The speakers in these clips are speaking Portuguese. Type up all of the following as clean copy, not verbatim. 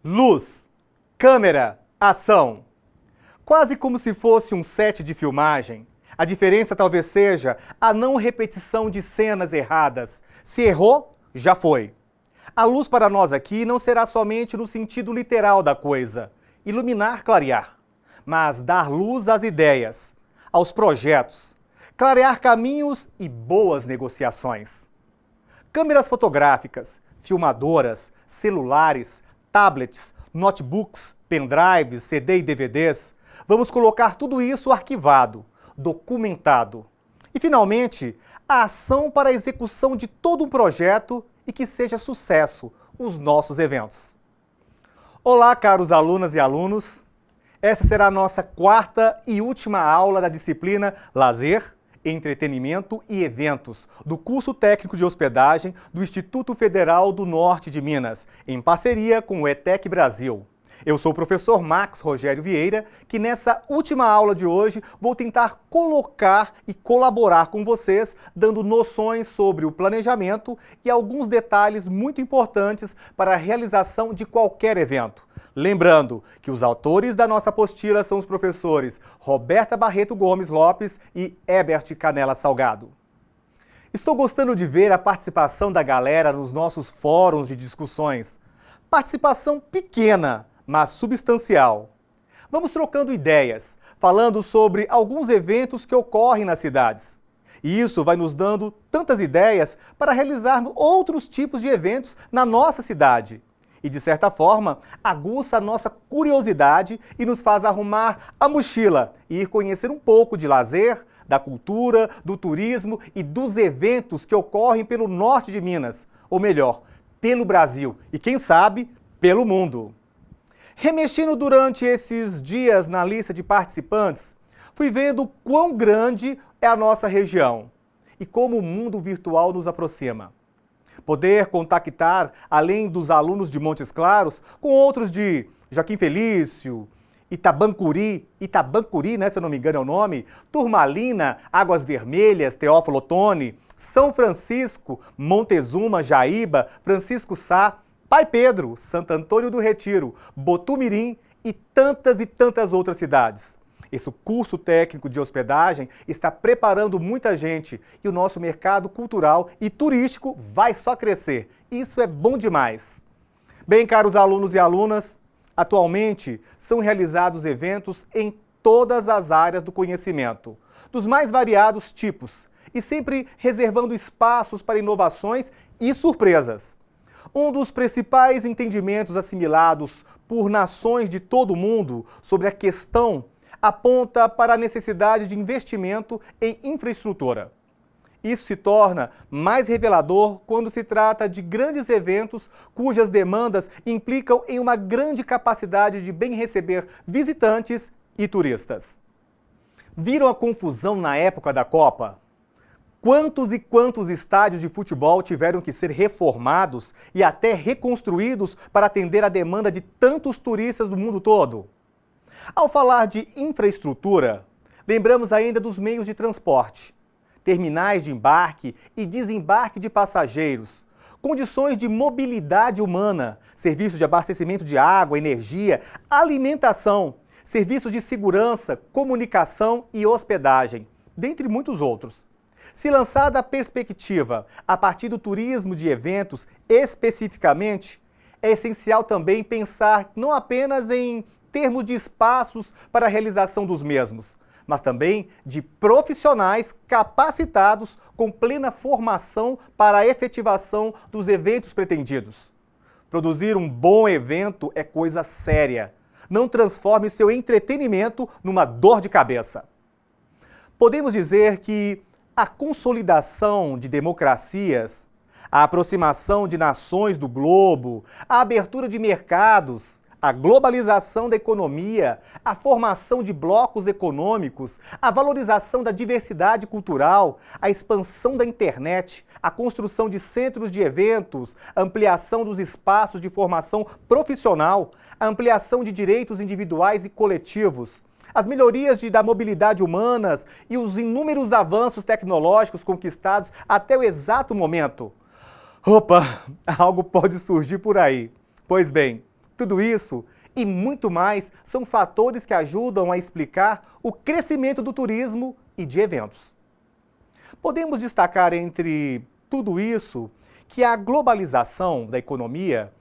Luz, câmera, ação. Quase como se fosse um set de filmagem. A diferença talvez seja a não repetição de cenas erradas. Se errou, já foi. A luz para nós aqui não será somente no sentido literal da coisa, iluminar, clarear, mas dar luz às ideias, aos projetos, clarear caminhos e boas negociações. Câmeras fotográficas, filmadoras, celulares, tablets, notebooks, pendrives, CD e DVDs. Vamos colocar tudo isso arquivado, documentado. E, finalmente, a ação para a execução de todo um projeto e que seja sucesso os nossos eventos. Olá, caros alunas e alunos. Essa será a nossa quarta e última aula da disciplina Lazer, Entretenimento e Eventos, do curso técnico de hospedagem do Instituto Federal do Norte de Minas, em parceria com o ETEC Brasil. Eu sou o professor Max Rogério Vieira, que nessa última aula de hoje vou tentar colocar e colaborar com vocês, dando noções sobre o planejamento e alguns detalhes muito importantes para a realização de qualquer evento. Lembrando que os autores da nossa apostila são os professores Roberta Barreto Gomes Lopes e Herbert Canela Salgado. Estou gostando de ver a participação da galera nos nossos fóruns de discussões. Participação pequena, mas substancial. Vamos trocando ideias, falando sobre alguns eventos que ocorrem nas cidades. E isso vai nos dando tantas ideias para realizarmos outros tipos de eventos na nossa cidade. E, de certa forma, aguça a nossa curiosidade e nos faz arrumar a mochila e ir conhecer um pouco de lazer, da cultura, do turismo e dos eventos que ocorrem pelo norte de Minas, ou melhor, pelo Brasil e, quem sabe, pelo mundo. Remexendo durante esses dias na lista de participantes, fui vendo quão grande é a nossa região e como o mundo virtual nos aproxima. Poder contactar, além dos alunos de Montes Claros, com outros de Joaquim Felício, Itabancuri, né, se eu não me engano é o nome, Turmalina, Águas Vermelhas, Teófilo Otoni, São Francisco, Montezuma, Jaíba, Francisco Sá, Pai Pedro, Santo Antônio do Retiro, Botumirim e tantas outras cidades. Esse curso técnico de hospedagem está preparando muita gente e o nosso mercado cultural e turístico vai só crescer. Isso é bom demais. Bem, caros alunos e alunas, atualmente são realizados eventos em todas as áreas do conhecimento, dos mais variados tipos, e sempre reservando espaços para inovações e surpresas. Um dos principais entendimentos assimilados por nações de todo o mundo sobre a questão aponta para a necessidade de investimento em infraestrutura. Isso se torna mais revelador quando se trata de grandes eventos cujas demandas implicam em uma grande capacidade de bem receber visitantes e turistas. Viram a confusão na época da Copa? Quantos e quantos estádios de futebol tiveram que ser reformados e até reconstruídos para atender a demanda de tantos turistas do mundo todo? Ao falar de infraestrutura, lembramos ainda dos meios de transporte, terminais de embarque e desembarque de passageiros, condições de mobilidade humana, serviços de abastecimento de água, energia, alimentação, serviços de segurança, comunicação e hospedagem, dentre muitos outros. Se lançada a perspectiva a partir do turismo de eventos especificamente, é essencial também pensar não apenas em termos de espaços para a realização dos mesmos, mas também de profissionais capacitados com plena formação para a efetivação dos eventos pretendidos. Produzir um bom evento é coisa séria. Não transforme seu entretenimento numa dor de cabeça. Podemos dizer que a consolidação de democracias, a aproximação de nações do globo, a abertura de mercados, a globalização da economia, a formação de blocos econômicos, a valorização da diversidade cultural, a expansão da internet, a construção de centros de eventos, a ampliação dos espaços de formação profissional, a ampliação de direitos individuais e coletivos, as melhorias da mobilidade humanas e os inúmeros avanços tecnológicos conquistados até o exato momento. Opa, algo pode surgir por aí. Pois bem, tudo isso e muito mais são fatores que ajudam a explicar o crescimento do turismo e de eventos. Podemos destacar entre tudo isso que a globalização da economia,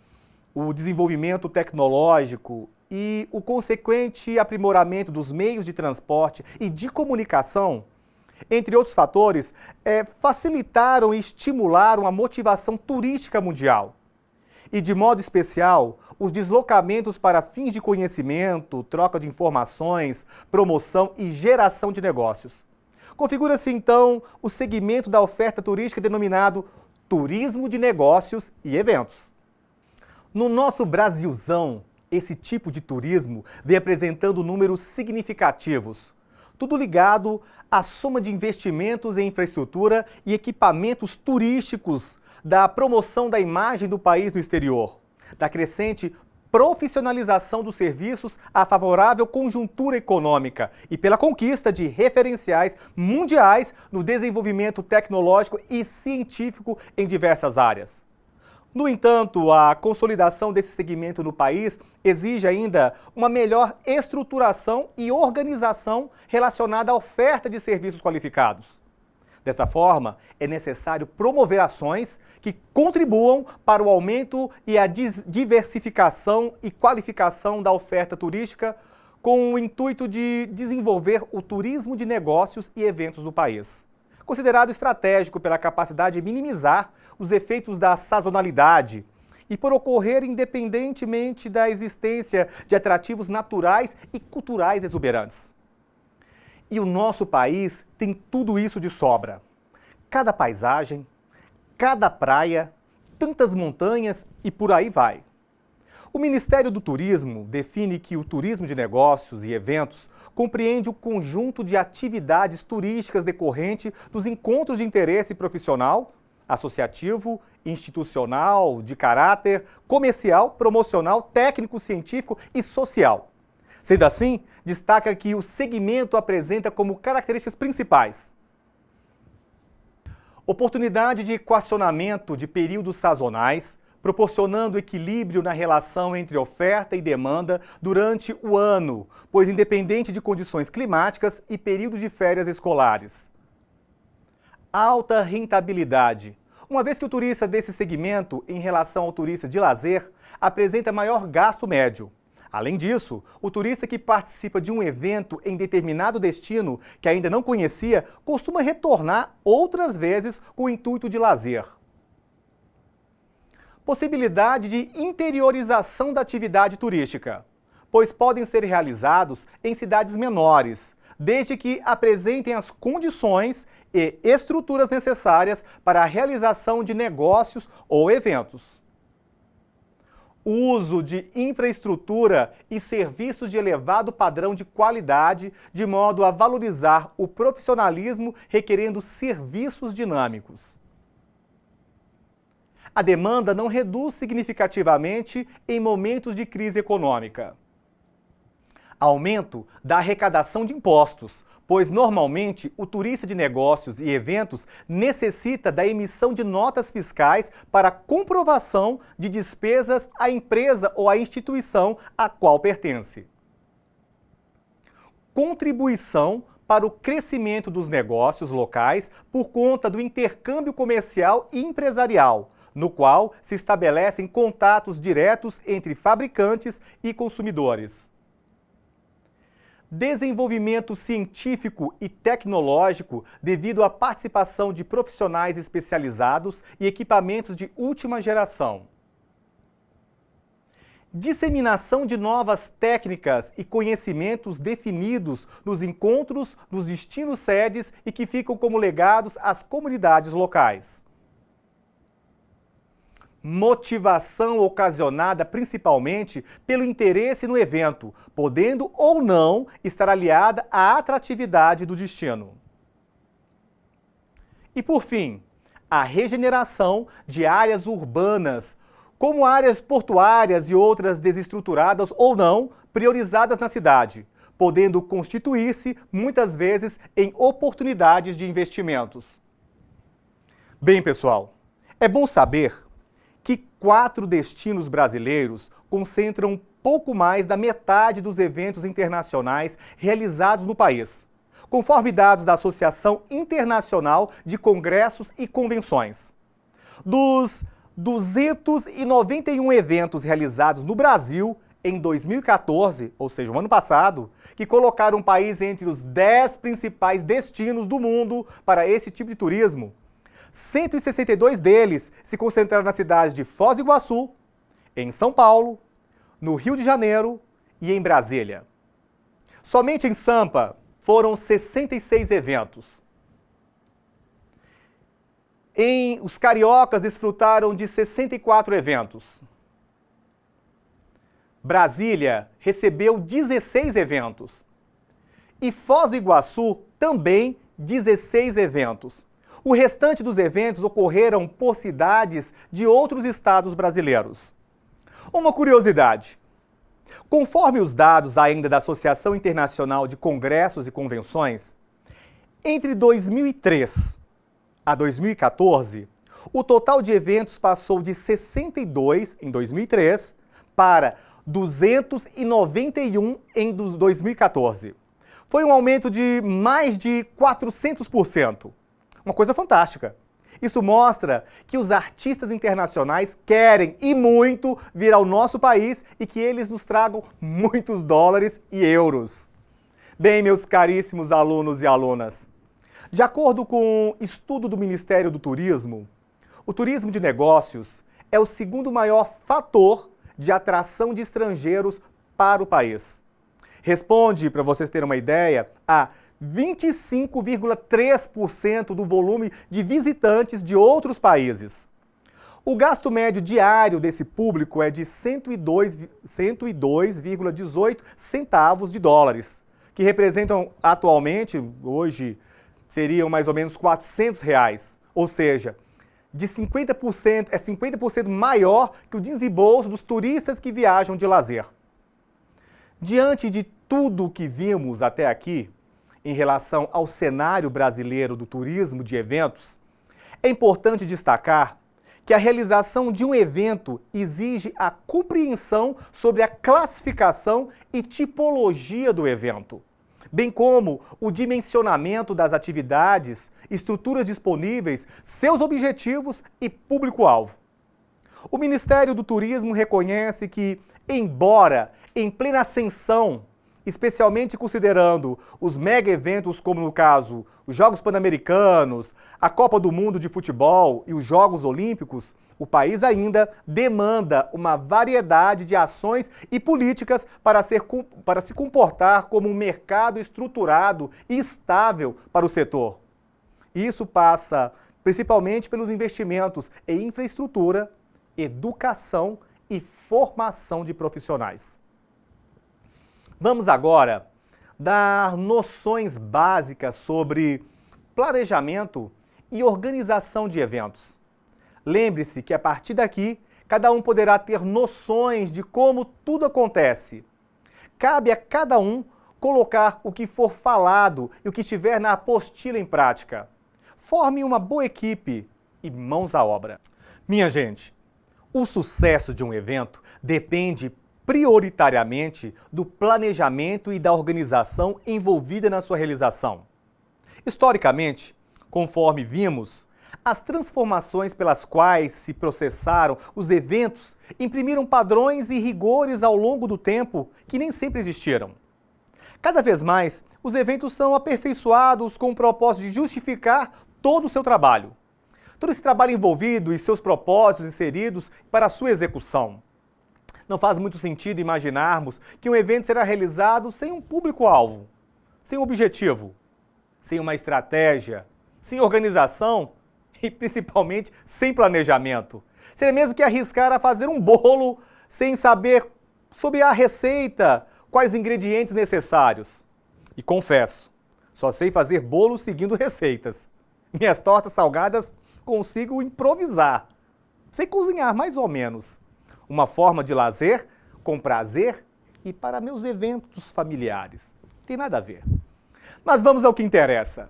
o desenvolvimento tecnológico e o consequente aprimoramento dos meios de transporte e de comunicação, entre outros fatores, facilitaram e estimularam a motivação turística mundial. E, de modo especial, os deslocamentos para fins de conhecimento, troca de informações, promoção e geração de negócios. Configura-se, então, o segmento da oferta turística denominado turismo de negócios e eventos. No nosso Brasilzão, esse tipo de turismo vem apresentando números significativos. Tudo ligado à soma de investimentos em infraestrutura e equipamentos turísticos, da promoção da imagem do país no exterior, da crescente profissionalização dos serviços à favorável conjuntura econômica e pela conquista de referenciais mundiais no desenvolvimento tecnológico e científico em diversas áreas. No entanto, a consolidação desse segmento no país exige ainda uma melhor estruturação e organização relacionada à oferta de serviços qualificados. Desta forma, é necessário promover ações que contribuam para o aumento e a diversificação e qualificação da oferta turística com o intuito de desenvolver o turismo de negócios e eventos do país. Considerado estratégico pela capacidade de minimizar os efeitos da sazonalidade e por ocorrer independentemente da existência de atrativos naturais e culturais exuberantes. E o nosso país tem tudo isso de sobra. Cada paisagem, cada praia, tantas montanhas e por aí vai. O Ministério do Turismo define que o turismo de negócios e eventos compreende o conjunto de atividades turísticas decorrente dos encontros de interesse profissional, associativo, institucional, de caráter comercial, promocional, técnico, científico e social. Sendo assim, destaca que o segmento apresenta como características principais oportunidade de equacionamento de períodos sazonais, proporcionando equilíbrio na relação entre oferta e demanda durante o ano, pois independente de condições climáticas e períodos de férias escolares. Alta rentabilidade, uma vez que o turista desse segmento, em relação ao turista de lazer, apresenta maior gasto médio. Além disso, o turista que participa de um evento em determinado destino que ainda não conhecia costuma retornar outras vezes com o intuito de lazer. Possibilidade de interiorização da atividade turística, pois podem ser realizados em cidades menores, desde que apresentem as condições e estruturas necessárias para a realização de negócios ou eventos. O uso de infraestrutura e serviços de elevado padrão de qualidade, de modo a valorizar o profissionalismo requerendo serviços dinâmicos. A demanda não reduz significativamente em momentos de crise econômica. Aumento da arrecadação de impostos, pois normalmente o turista de negócios e eventos necessita da emissão de notas fiscais para comprovação de despesas à empresa ou à instituição a qual pertence. Contribuição para o crescimento dos negócios locais por conta do intercâmbio comercial e empresarial, no qual se estabelecem contatos diretos entre fabricantes e consumidores. Desenvolvimento científico e tecnológico devido à participação de profissionais especializados e equipamentos de última geração. Disseminação de novas técnicas e conhecimentos definidos nos encontros dos destinos sedes e que ficam como legados às comunidades locais. Motivação ocasionada principalmente pelo interesse no evento, podendo ou não estar aliada à atratividade do destino. E por fim, a regeneração de áreas urbanas, como áreas portuárias e outras desestruturadas ou não, priorizadas na cidade, podendo constituir-se, muitas vezes, em oportunidades de investimentos. Bem, pessoal, é bom saber que 4 destinos brasileiros concentram pouco mais da metade dos eventos internacionais realizados no país, conforme dados da Associação Internacional de Congressos e Convenções. Dos 291 eventos realizados no Brasil em 2014, ou seja, o ano passado, que colocaram o país entre os 10 principais destinos do mundo para esse tipo de turismo, 162 deles se concentraram nas cidades de Foz do Iguaçu, em São Paulo, no Rio de Janeiro e em Brasília. Somente em Sampa foram 66 eventos. Os cariocas desfrutaram de 64 eventos. Brasília recebeu 16 eventos. E Foz do Iguaçu também 16 eventos. O restante dos eventos ocorreram por cidades de outros estados brasileiros. Uma curiosidade: conforme os dados ainda da Associação Internacional de Congressos e Convenções, entre 2003 a 2014, o total de eventos passou de 62 em 2003 para 291 em 2014. Foi um aumento de mais de 400%. Uma coisa fantástica. Isso mostra que os artistas internacionais querem e muito vir ao nosso país e que eles nos tragam muitos dólares e euros. Bem, meus caríssimos alunos e alunas, de acordo com um estudo do Ministério do Turismo, o turismo de negócios é o segundo maior fator de atração de estrangeiros para o país. Responde, para vocês terem uma ideia, a 25,3% do volume de visitantes de outros países. O gasto médio diário desse público é de 102,18 centavos de dólares, que representam atualmente, hoje, seriam mais ou menos R$400, ou seja, de 50%, é 50% maior que o desembolso dos turistas que viajam de lazer. Diante de tudo o que vimos até aqui, em relação ao cenário brasileiro do turismo de eventos, é importante destacar que a realização de um evento exige a compreensão sobre a classificação e tipologia do evento, bem como o dimensionamento das atividades, estruturas disponíveis, seus objetivos e público-alvo. O Ministério do Turismo reconhece que, embora em plena ascensão, especialmente considerando os mega-eventos como, no caso, os Jogos Pan-Americanos, a Copa do Mundo de Futebol e os Jogos Olímpicos, o país ainda demanda uma variedade de ações e políticas para se comportar como um mercado estruturado e estável para o setor. Isso passa principalmente pelos investimentos em infraestrutura, educação e formação de profissionais. Vamos agora dar noções básicas sobre planejamento e organização de eventos. Lembre-se que a partir daqui, cada um poderá ter noções de como tudo acontece. Cabe a cada um colocar o que for falado e o que estiver na apostila em prática. Forme uma boa equipe e mãos à obra. Minha gente, o sucesso de um evento depende prioritariamente do planejamento e da organização envolvida na sua realização. Historicamente, conforme vimos, as transformações pelas quais se processaram os eventos imprimiram padrões e rigores ao longo do tempo que nem sempre existiram. Cada vez mais, os eventos são aperfeiçoados com o propósito de justificar todo o seu trabalho. Todo esse trabalho envolvido e seus propósitos inseridos para a sua execução. Não faz muito sentido imaginarmos que um evento será realizado sem um público-alvo, sem um objetivo, sem uma estratégia, sem organização e principalmente sem planejamento. Seria mesmo que arriscar a fazer um bolo sem saber sobre a receita, quais ingredientes necessários. E confesso, só sei fazer bolo seguindo receitas. Minhas tortas salgadas consigo improvisar. Sei cozinhar mais ou menos. Uma forma de lazer, com prazer e para meus eventos familiares. Tem nada a ver. Mas vamos ao que interessa.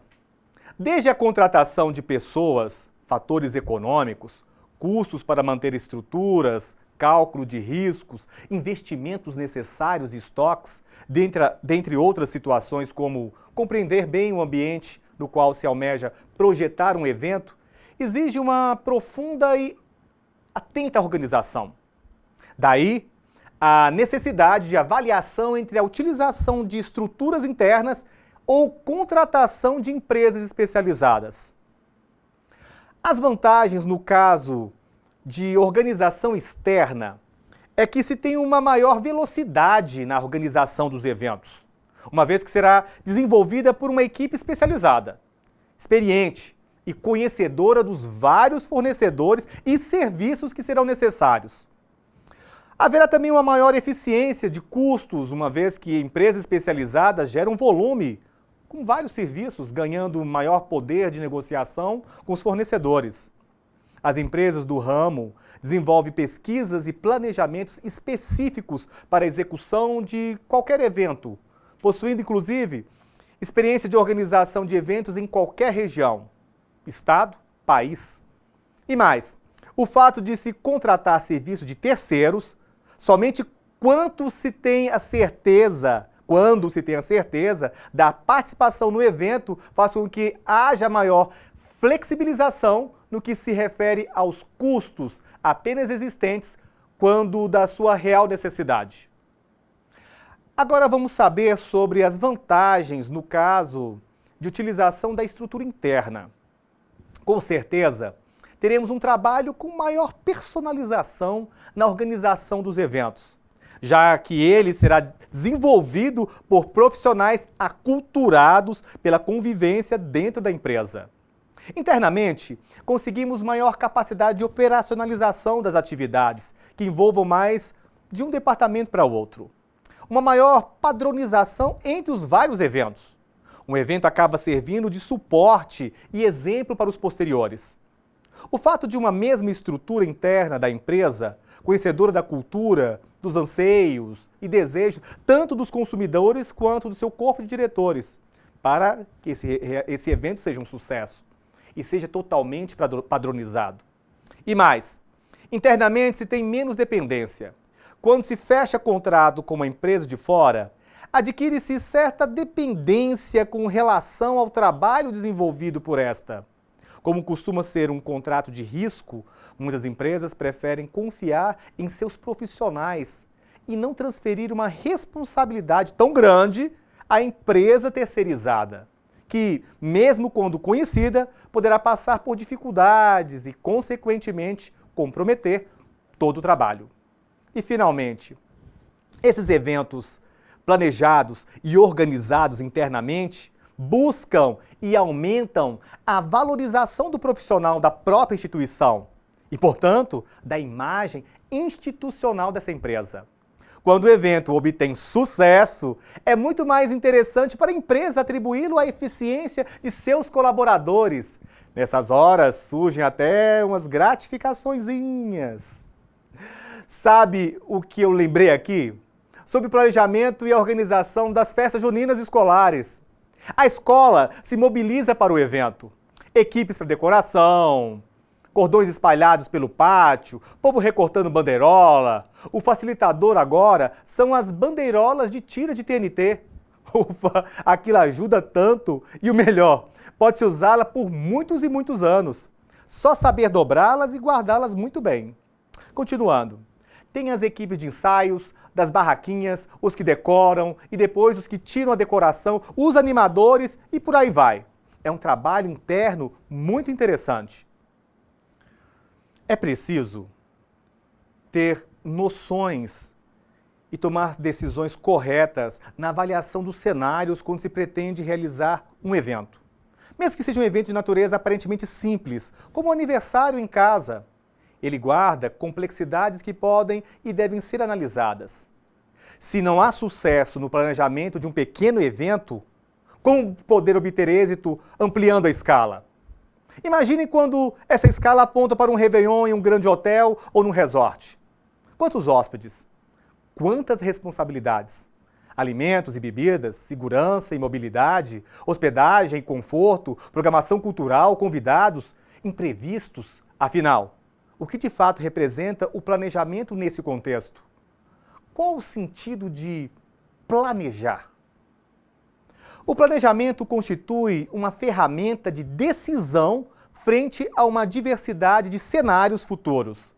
Desde a contratação de pessoas, fatores econômicos, custos para manter estruturas, cálculo de riscos, investimentos necessários e estoques, dentre outras situações como compreender bem o ambiente no qual se almeja projetar um evento, exige uma profunda e atenta organização. Daí, a necessidade de avaliação entre a utilização de estruturas internas ou contratação de empresas especializadas. As vantagens no caso de organização externa é que se tem uma maior velocidade na organização dos eventos, uma vez que será desenvolvida por uma equipe especializada, experiente e conhecedora dos vários fornecedores e serviços que serão necessários. Haverá também uma maior eficiência de custos, uma vez que empresas especializadas geram volume com vários serviços, ganhando maior poder de negociação com os fornecedores. As empresas do ramo desenvolvem pesquisas e planejamentos específicos para a execução de qualquer evento, possuindo inclusive experiência de organização de eventos em qualquer região, estado, país. E mais, o fato de se contratar serviço de terceiros, somente quando se tem a certeza da participação no evento, faz com que haja maior flexibilização no que se refere aos custos apenas existentes quando da sua real necessidade. Agora vamos saber sobre as vantagens no caso de utilização da estrutura interna. Com certeza, teremos um trabalho com maior personalização na organização dos eventos, já que ele será desenvolvido por profissionais aculturados pela convivência dentro da empresa. Internamente, conseguimos maior capacidade de operacionalização das atividades, que envolvam mais de um departamento para outro. Uma maior padronização entre os vários eventos. Um evento acaba servindo de suporte e exemplo para os posteriores. O fato de uma mesma estrutura interna da empresa, conhecedora da cultura, dos anseios e desejos, tanto dos consumidores quanto do seu corpo de diretores, para que esse evento seja um sucesso e seja totalmente padronizado. E mais, internamente se tem menos dependência. Quando se fecha contrato com uma empresa de fora, adquire-se certa dependência com relação ao trabalho desenvolvido por esta. Como costuma ser um contrato de risco, muitas empresas preferem confiar em seus profissionais e não transferir uma responsabilidade tão grande à empresa terceirizada, que, mesmo quando conhecida, poderá passar por dificuldades e, consequentemente, comprometer todo o trabalho. E, finalmente, esses eventos planejados e organizados internamente buscam e aumentam a valorização do profissional da própria instituição e, portanto, da imagem institucional dessa empresa. Quando o evento obtém sucesso, é muito mais interessante para a empresa atribuí-lo à eficiência de seus colaboradores. Nessas horas surgem até umas gratificaçõezinhas. Sabe o que eu lembrei aqui? Sobre o planejamento e a organização das festas juninas escolares. A escola se mobiliza para o evento. Equipes para decoração, cordões espalhados pelo pátio, povo recortando bandeirola. O facilitador agora são as bandeirolas de tira de TNT. Ufa, aquilo ajuda tanto e o melhor, pode-se usá-la por muitos e muitos anos. Só saber dobrá-las e guardá-las muito bem. Continuando. Tem as equipes de ensaios, das barraquinhas, os que decoram e depois os que tiram a decoração, os animadores e por aí vai. É um trabalho interno muito interessante. É preciso ter noções e tomar decisões corretas na avaliação dos cenários quando se pretende realizar um evento. Mesmo que seja um evento de natureza aparentemente simples, como um aniversário em casa, ele guarda complexidades que podem e devem ser analisadas. Se não há sucesso no planejamento de um pequeno evento, como poder obter êxito ampliando a escala? Imagine quando essa escala aponta para um réveillon em um grande hotel ou num resort. Quantos hóspedes? Quantas responsabilidades? Alimentos e bebidas, segurança e mobilidade, hospedagem e conforto, programação cultural, convidados, imprevistos. Afinal, o que de fato representa o planejamento nesse contexto? Qual o sentido de planejar? O planejamento constitui uma ferramenta de decisão frente a uma diversidade de cenários futuros.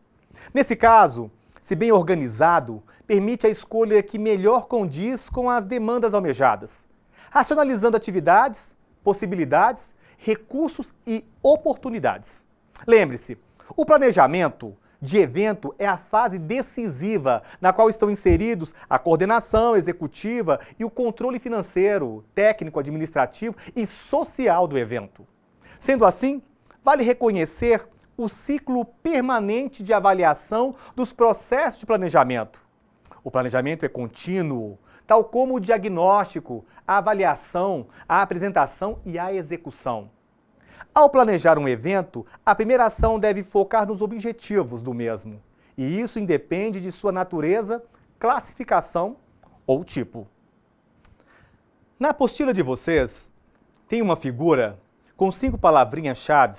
Nesse caso, se bem organizado, permite a escolha que melhor condiz com as demandas almejadas, racionalizando atividades, possibilidades, recursos e oportunidades. Lembre-se, o planejamento de evento é a fase decisiva na qual estão inseridos a coordenação executiva e o controle financeiro, técnico, administrativo e social do evento. Sendo assim, vale reconhecer o ciclo permanente de avaliação dos processos de planejamento. O planejamento é contínuo, tal como o diagnóstico, a avaliação, a apresentação e a execução. Ao planejar um evento, a primeira ação deve focar nos objetivos do mesmo, e isso independe de sua natureza, classificação ou tipo. Na apostila de vocês, tem uma figura com 5 palavrinhas-chave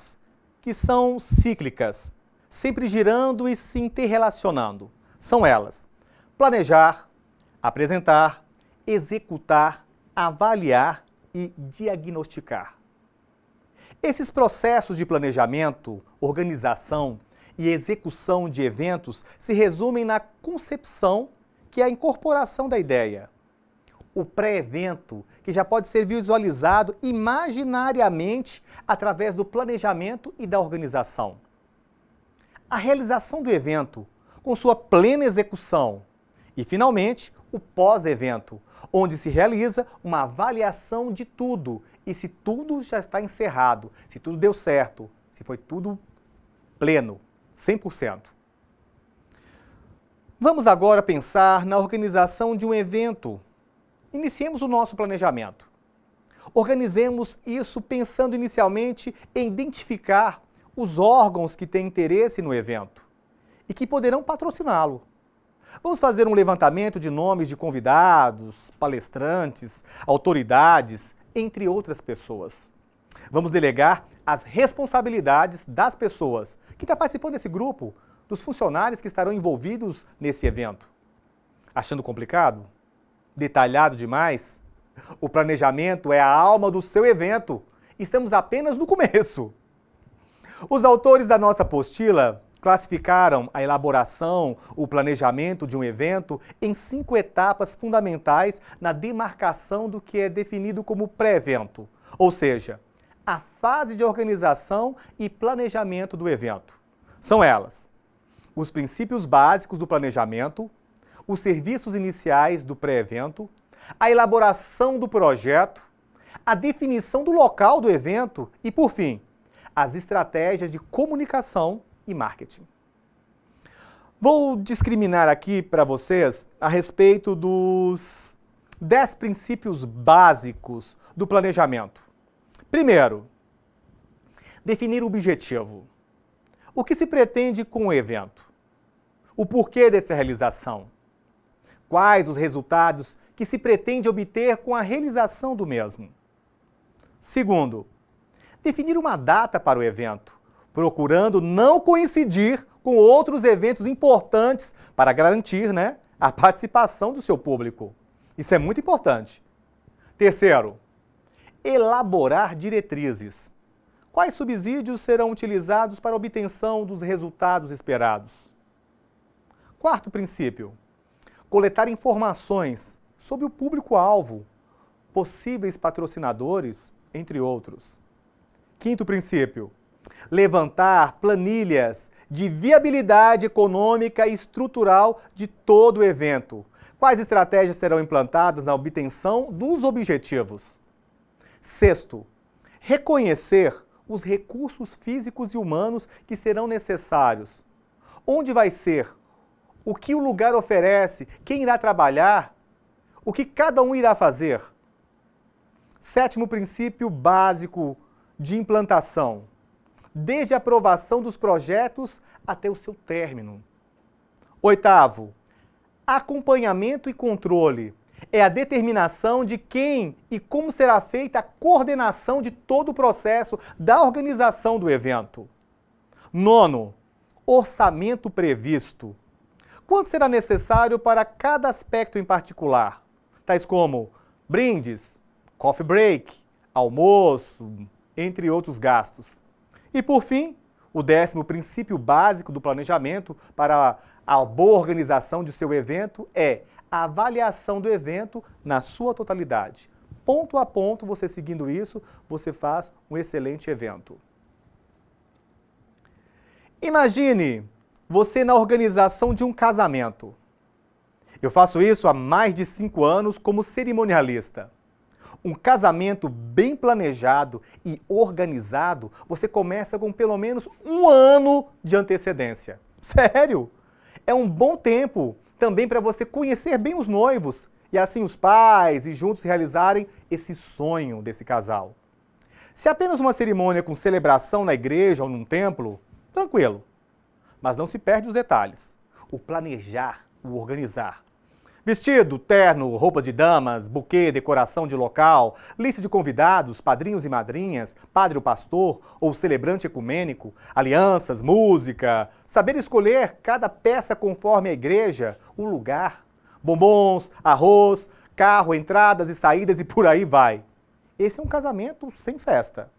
que são cíclicas, sempre girando e se interrelacionando. São elas: planejar, apresentar, executar, avaliar e diagnosticar. Esses processos de planejamento, organização e execução de eventos se resumem na concepção, que é a incorporação da ideia. O pré-evento, que já pode ser visualizado imaginariamente através do planejamento e da organização. A realização do evento, com sua plena execução. E, finalmente, o pós-evento, onde se realiza uma avaliação de tudo e se tudo já está encerrado, se tudo deu certo, se foi tudo pleno, 100%. Vamos agora pensar na organização de um evento. Iniciemos o nosso planejamento. Organizemos isso pensando inicialmente em identificar os órgãos que têm interesse no evento e que poderão patrociná-lo. Vamos fazer um levantamento de nomes de convidados, palestrantes, autoridades, entre outras pessoas. Vamos delegar as responsabilidades das pessoas que estão participando desse grupo, dos funcionários que estarão envolvidos nesse evento. Achando complicado? Detalhado demais? O planejamento é a alma do seu evento. Estamos apenas no começo. Os autores da nossa apostila classificaram a elaboração, o planejamento de um evento em 5 etapas fundamentais na demarcação do que é definido como pré-evento, ou seja, a fase de organização e planejamento do evento. São elas: os princípios básicos do planejamento, os serviços iniciais do pré-evento, a elaboração do projeto, a definição do local do evento e, por fim, as estratégias de comunicação e marketing. Vou discriminar aqui para vocês a respeito dos 10 princípios básicos do planejamento. Primeiro, definir o objetivo. O que se pretende com o evento? O porquê dessa realização? Quais os resultados que se pretende obter com a realização do mesmo? Segundo, definir uma data para o evento, procurando não coincidir com outros eventos importantes para garantir, a participação do seu público. Isso é muito importante. Terceiro, elaborar diretrizes. Quais subsídios serão utilizados para a obtenção dos resultados esperados? Quarto princípio, coletar informações sobre o público-alvo, possíveis patrocinadores, entre outros. Quinto princípio, levantar planilhas de viabilidade econômica e estrutural de todo o evento. Quais estratégias serão implantadas na obtenção dos objetivos? Sexto, Reconhecer os recursos físicos e humanos que serão necessários. Onde vai ser? O que o lugar oferece? Quem irá trabalhar? O que cada um irá fazer? Sétimo princípio básico de implantação. Desde a aprovação dos projetos até o seu término. Oitavo, acompanhamento e controle. É a determinação de quem e como será feita a coordenação de todo o processo da organização do evento. Nono, orçamento previsto. Quanto será necessário para cada aspecto em particular? Tais como brindes, coffee break, almoço, entre outros gastos. E por fim, o 10º princípio básico do planejamento para a boa organização de seu evento é a avaliação do evento na sua totalidade. Ponto a ponto, você seguindo isso, você faz um excelente evento. Imagine você na organização de um casamento. Eu faço isso há mais de 5 anos como cerimonialista. Um casamento bem planejado e organizado, você começa com pelo menos 1 ano de antecedência. Sério? É um bom tempo também para você conhecer bem os noivos e assim os pais e juntos realizarem esse sonho desse casal. Se é apenas uma cerimônia com celebração na igreja ou num templo, tranquilo. Mas não se perde os detalhes. O planejar, o organizar. Vestido, terno, roupa de damas, buquê, decoração de local, lista de convidados, padrinhos e madrinhas, padre ou pastor, ou celebrante ecumênico, alianças, música, saber escolher cada peça conforme a igreja, o lugar, bombons, arroz, carro, entradas e saídas e por aí vai. Esse é um casamento sem festa.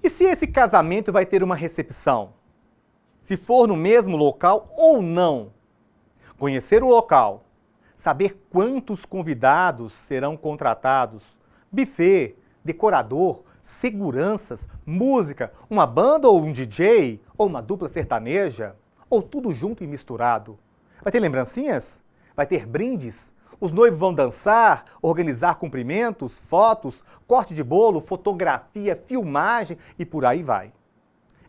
E se esse casamento vai ter uma recepção? Se for no mesmo local ou não? Conhecer o local, saber quantos convidados serão contratados, buffet, decorador, seguranças, música, uma banda ou um DJ, ou uma dupla sertaneja, ou tudo junto e misturado. Vai ter lembrancinhas? Vai ter brindes? Os noivos vão dançar, organizar cumprimentos, fotos, corte de bolo, fotografia, filmagem e por aí vai.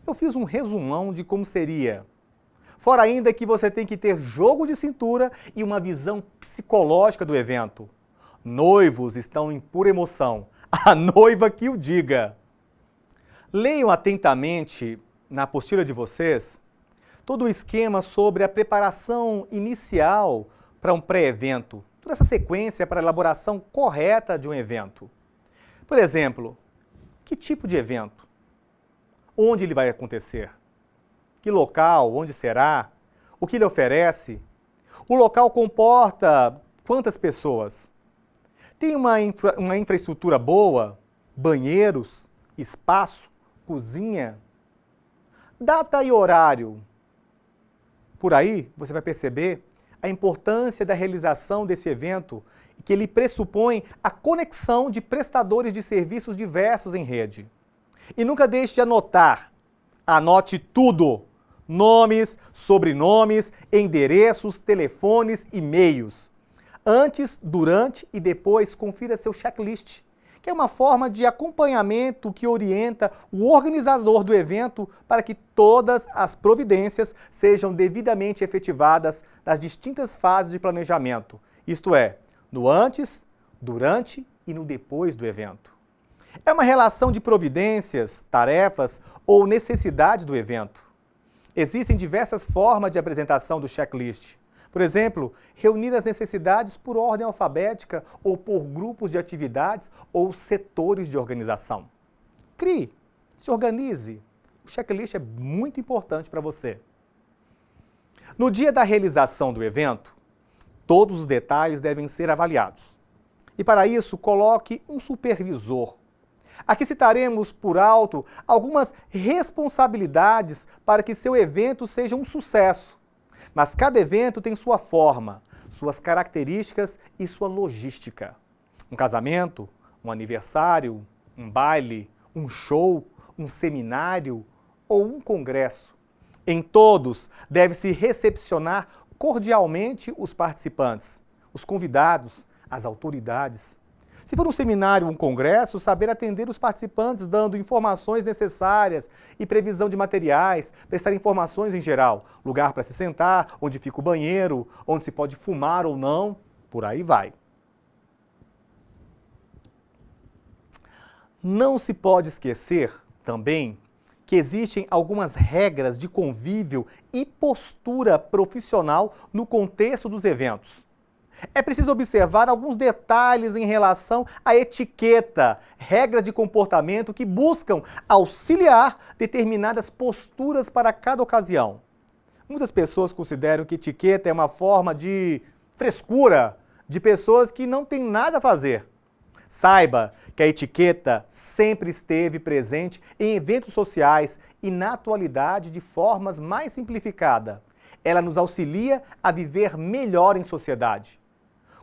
Eu fiz um resumão de como seria. Fora ainda que você tem que ter jogo de cintura e uma visão psicológica do evento. Noivos estão em pura emoção. A noiva que o diga. Leiam atentamente na apostila de vocês todo o esquema sobre a preparação inicial para um pré-evento. Toda essa sequência para a elaboração correta de um evento. Por exemplo, que tipo de evento? Onde ele vai acontecer? Que local, onde será, o que ele oferece, o local comporta quantas pessoas, tem uma infraestrutura boa, banheiros, espaço, cozinha, data e horário. Por aí você vai perceber a importância da realização desse evento, que ele pressupõe a conexão de prestadores de serviços diversos em rede. E nunca deixe de anotar, anote tudo. Nomes, sobrenomes, endereços, telefones, e-mails. Antes, durante e depois, confira seu checklist, que é uma forma de acompanhamento que orienta o organizador do evento para que todas as providências sejam devidamente efetivadas nas distintas fases de planejamento, isto é, no antes, durante e no depois do evento. É uma relação de providências, tarefas ou necessidades do evento. Existem diversas formas de apresentação do checklist. Por exemplo, reunir as necessidades por ordem alfabética ou por grupos de atividades ou setores de organização. Crie, se organize. O checklist é muito importante para você. No dia da realização do evento, todos os detalhes devem ser avaliados. E para isso, coloque um supervisor. Aqui citaremos por alto algumas responsabilidades para que seu evento seja um sucesso. Mas cada evento tem sua forma, suas características e sua logística. Um casamento, um aniversário, um baile, um show, um seminário ou um congresso. Em todos, deve-se recepcionar cordialmente os participantes, os convidados, as autoridades. Se for um seminário, um congresso, saber atender os participantes, dando informações necessárias e previsão de materiais, prestar informações em geral, lugar para se sentar, onde fica o banheiro, onde se pode fumar ou não, por aí vai. Não se pode esquecer também que existem algumas regras de convívio e postura profissional no contexto dos eventos. É preciso observar alguns detalhes em relação à etiqueta, regras de comportamento que buscam auxiliar determinadas posturas para cada ocasião. Muitas pessoas consideram que etiqueta é uma forma de frescura, de pessoas que não têm nada a fazer. Saiba que a etiqueta sempre esteve presente em eventos sociais e na atualidade de formas mais simplificadas. Ela nos auxilia a viver melhor em sociedade.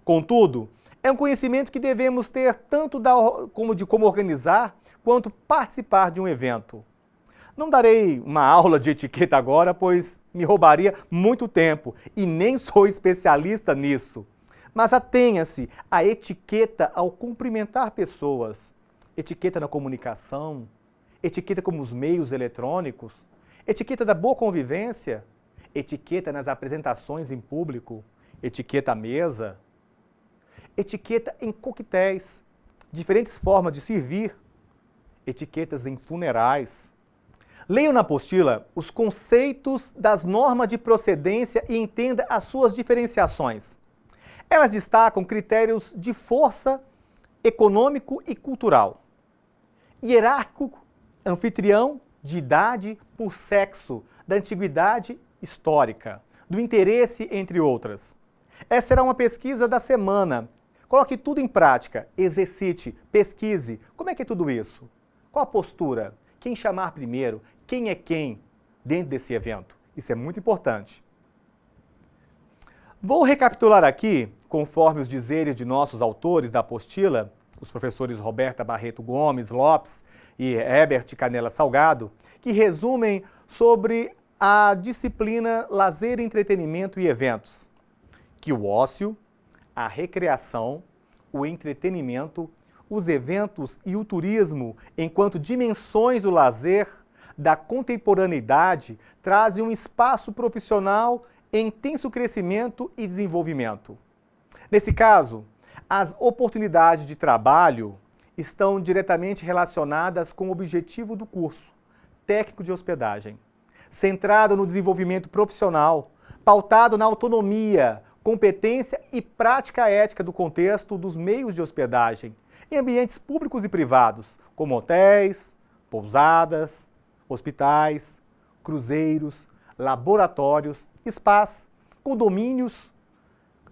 Contudo, é um conhecimento que devemos ter tanto de como organizar quanto participar de um evento. Não darei uma aula de etiqueta agora, pois me roubaria muito tempo e nem sou especialista nisso. Mas atenha-se à etiqueta ao cumprimentar pessoas, etiqueta na comunicação, etiqueta como os meios eletrônicos, etiqueta da boa convivência, etiqueta nas apresentações em público, etiqueta à mesa, etiqueta em coquetéis, diferentes formas de servir, etiquetas em funerais. Leiam na apostila os conceitos das normas de procedência e entenda as suas diferenciações. Elas destacam critérios de força, econômico e cultural. Hierárquico, anfitrião, de idade, por sexo, da antiguidade histórica, do interesse, entre outras. Essa será uma pesquisa da semana. Coloque tudo em prática, exercite, pesquise. Como é que é tudo isso? Qual a postura? Quem chamar primeiro? Quem é quem dentro desse evento? Isso é muito importante. Vou recapitular aqui, conforme os dizeres de nossos autores da apostila, os professores Roberta Barreto Gomes Lopes e Herbert Canela Salgado, que resumem sobre a disciplina Lazer, Entretenimento e Eventos, que o ócio, a recreação, o entretenimento, os eventos e o turismo, enquanto dimensões do lazer, da contemporaneidade, trazem um espaço profissional em intenso crescimento e desenvolvimento. Nesse caso, as oportunidades de trabalho estão diretamente relacionadas com o objetivo do curso, técnico de hospedagem, centrado no desenvolvimento profissional, pautado na autonomia, competência e prática ética do contexto dos meios de hospedagem, em ambientes públicos e privados, como hotéis, pousadas, hospitais, cruzeiros, laboratórios, spas, condomínios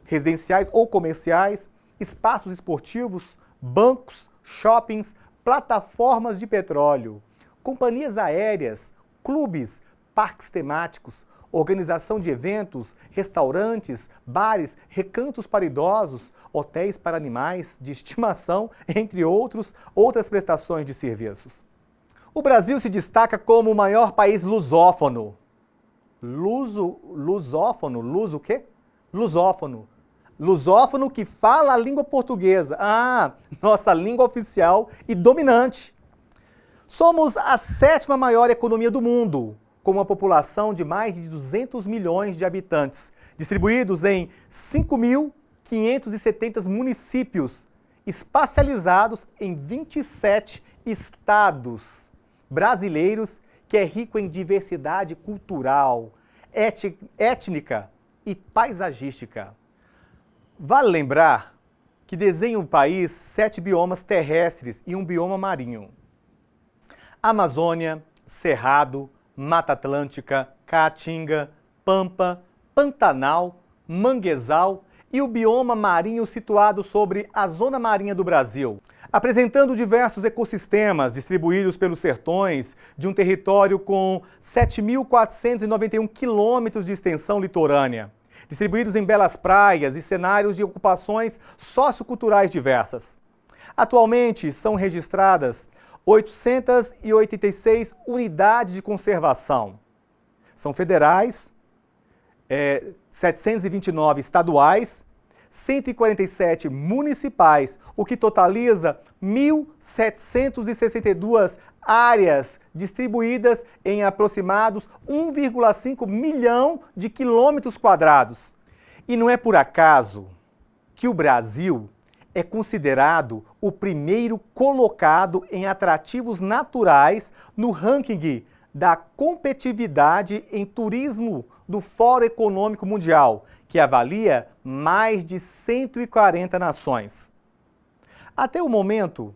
residenciais ou comerciais, espaços esportivos, bancos, shoppings, plataformas de petróleo, companhias aéreas, clubes, parques temáticos, organização de eventos, restaurantes, bares, recantos para idosos, hotéis para animais de estimação, entre outras prestações de serviços. O Brasil se destaca como o maior país lusófono. Luso o quê? Lusófono. Lusófono que fala a língua portuguesa. Nossa língua oficial e dominante. Somos a 7ª maior economia do mundo, com uma população de mais de 200 milhões de habitantes, distribuídos em 5.570 municípios, espacializados em 27 estados brasileiros, que é rico em diversidade cultural, étnica e paisagística. Vale lembrar que desenha o país 7 biomas terrestres e um bioma marinho. Amazônia, Cerrado, Mata Atlântica, Caatinga, Pampa, Pantanal, Manguezal e o bioma marinho situado sobre a zona marinha do Brasil, apresentando diversos ecossistemas distribuídos pelos sertões de um território com 7.491 quilômetros de extensão litorânea, distribuídos em belas praias e cenários de ocupações socioculturais diversas. Atualmente são registradas 886 unidades de conservação. São federais, 729 estaduais, 147 municipais, o que totaliza 1.762 áreas distribuídas em aproximados 1,5 milhão de quilômetros quadrados. E não é por acaso que o Brasil é considerado o primeiro colocado em atrativos naturais no ranking da competitividade em turismo do Fórum Econômico Mundial, que avalia mais de 140 nações. Até o momento,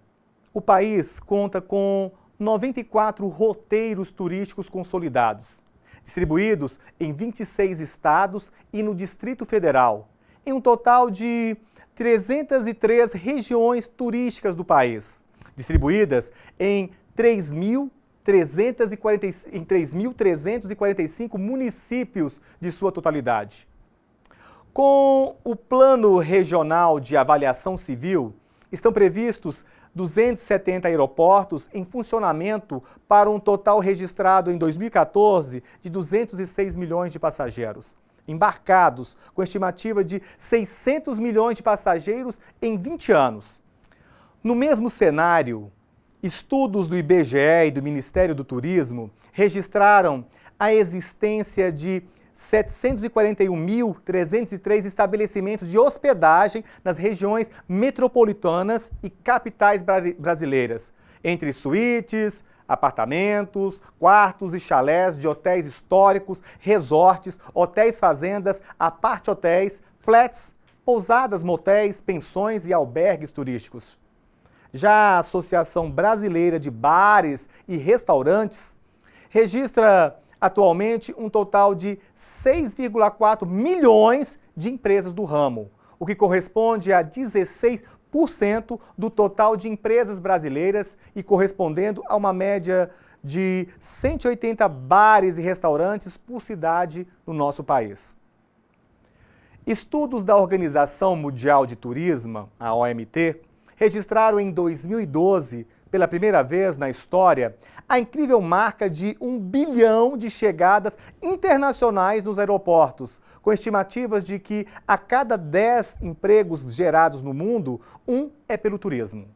o país conta com 94 roteiros turísticos consolidados, distribuídos em 26 estados e no Distrito Federal, em um total de 303 regiões turísticas do país, distribuídas em 3.345 municípios de sua totalidade. Com o Plano Regional de Avaliação Civil, estão previstos 270 aeroportos em funcionamento para um total registrado em 2014 de 206 milhões de passageiros, embarcados com estimativa de 600 milhões de passageiros em 20 anos. No mesmo cenário, estudos do IBGE e do Ministério do Turismo registraram a existência de 741.303 estabelecimentos de hospedagem nas regiões metropolitanas e capitais brasileiras, entre suítes, apartamentos, quartos e chalés de hotéis históricos, resorts, hotéis fazendas, apart-hotéis, flats, pousadas, motéis, pensões e albergues turísticos. Já a Associação Brasileira de Bares e Restaurantes registra atualmente um total de 6,4 milhões de empresas do ramo, o que corresponde a 16% do total de empresas brasileiras e correspondendo a uma média de 180 bares e restaurantes por cidade no nosso país. Estudos da Organização Mundial de Turismo, a OMT, registraram em 2012, pela primeira vez na história, a incrível marca de 1 bilhão de chegadas internacionais nos aeroportos, com estimativas de que a cada 10 empregos gerados no mundo, 1 é pelo turismo.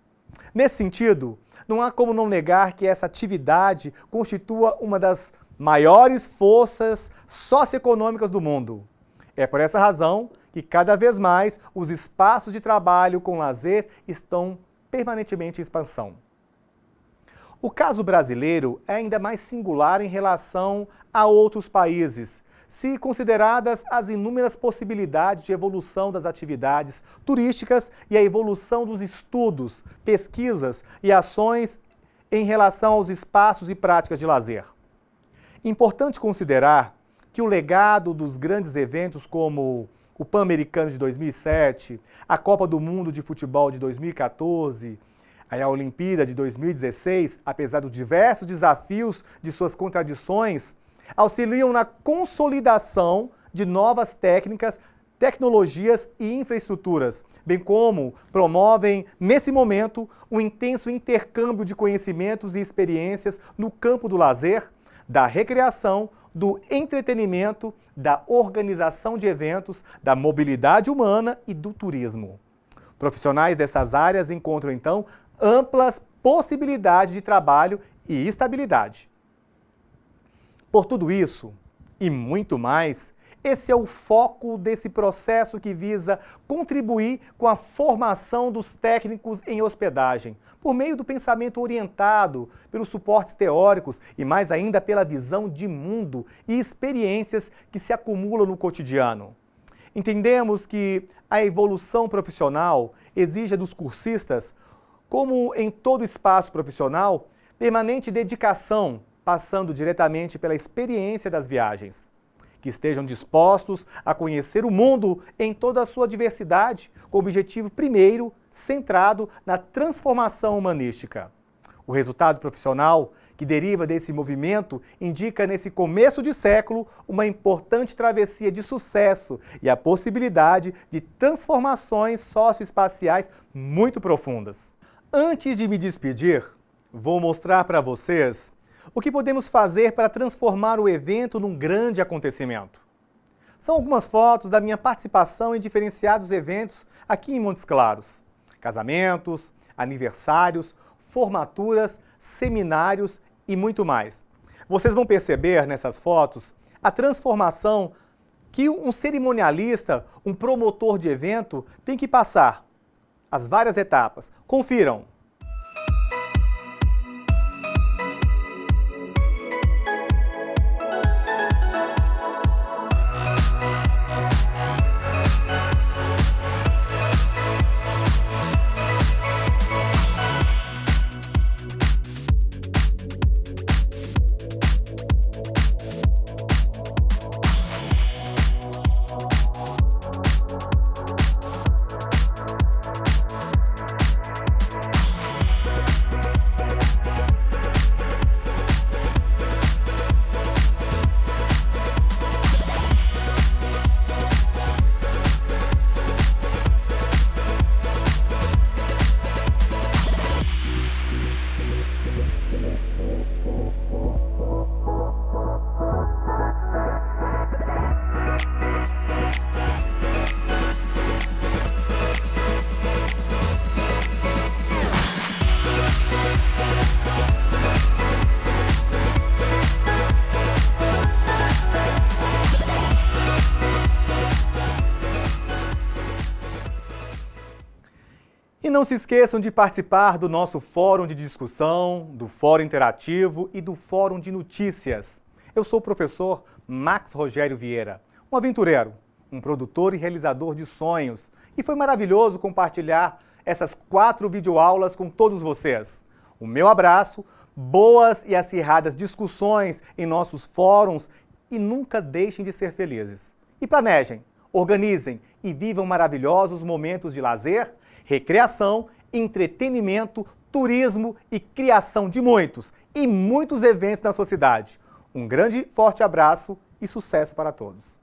Nesse sentido, não há como não negar que essa atividade constitua uma das maiores forças socioeconômicas do mundo. É por essa razão que cada vez mais os espaços de trabalho com lazer estão permanentemente em expansão. O caso brasileiro é ainda mais singular em relação a outros países, se consideradas as inúmeras possibilidades de evolução das atividades turísticas e a evolução dos estudos, pesquisas e ações em relação aos espaços e práticas de lazer. Importante considerar que o legado dos grandes eventos como o Pan-Americano de 2007, a Copa do Mundo de Futebol de 2014, a Olimpíada de 2016, apesar dos diversos desafios de suas contradições, auxiliam na consolidação de novas técnicas, tecnologias e infraestruturas, bem como promovem, nesse momento, um intenso intercâmbio de conhecimentos e experiências no campo do lazer, da recreação, do entretenimento, da organização de eventos, da mobilidade humana e do turismo. Profissionais dessas áreas encontram, então, amplas possibilidades de trabalho e estabilidade. Por tudo isso, e muito mais, esse é o foco desse processo que visa contribuir com a formação dos técnicos em hospedagem, por meio do pensamento orientado pelos suportes teóricos e mais ainda pela visão de mundo e experiências que se acumulam no cotidiano. Entendemos que a evolução profissional exige dos cursistas, como em todo espaço profissional, permanente dedicação, passando diretamente pela experiência das viagens. Que estejam dispostos a conhecer o mundo em toda a sua diversidade, com o objetivo primeiro centrado na transformação humanística. O resultado profissional que deriva desse movimento indica nesse começo de século uma importante travessia de sucesso e a possibilidade de transformações socioespaciais muito profundas. Antes de me despedir, vou mostrar para vocês o que podemos fazer para transformar o evento num grande acontecimento. São algumas fotos da minha participação em diferenciados eventos aqui em Montes Claros. Casamentos, aniversários, formaturas, seminários e muito mais. Vocês vão perceber nessas fotos a transformação que um cerimonialista, um promotor de evento tem que passar. As várias etapas. Confiram! E não se esqueçam de participar do nosso fórum de discussão, do fórum interativo e do fórum de notícias. Eu sou o professor Max Rogério Vieira, um aventureiro, um produtor e realizador de sonhos. E foi maravilhoso compartilhar essas 4 videoaulas com todos vocês. O meu abraço, boas e acirradas discussões em nossos fóruns e nunca deixem de ser felizes. E planejem, organizem e vivam maravilhosos momentos de lazer, recreação, entretenimento, turismo e criação de muitos e muitos eventos na sua cidade. Um grande, forte abraço e sucesso para todos!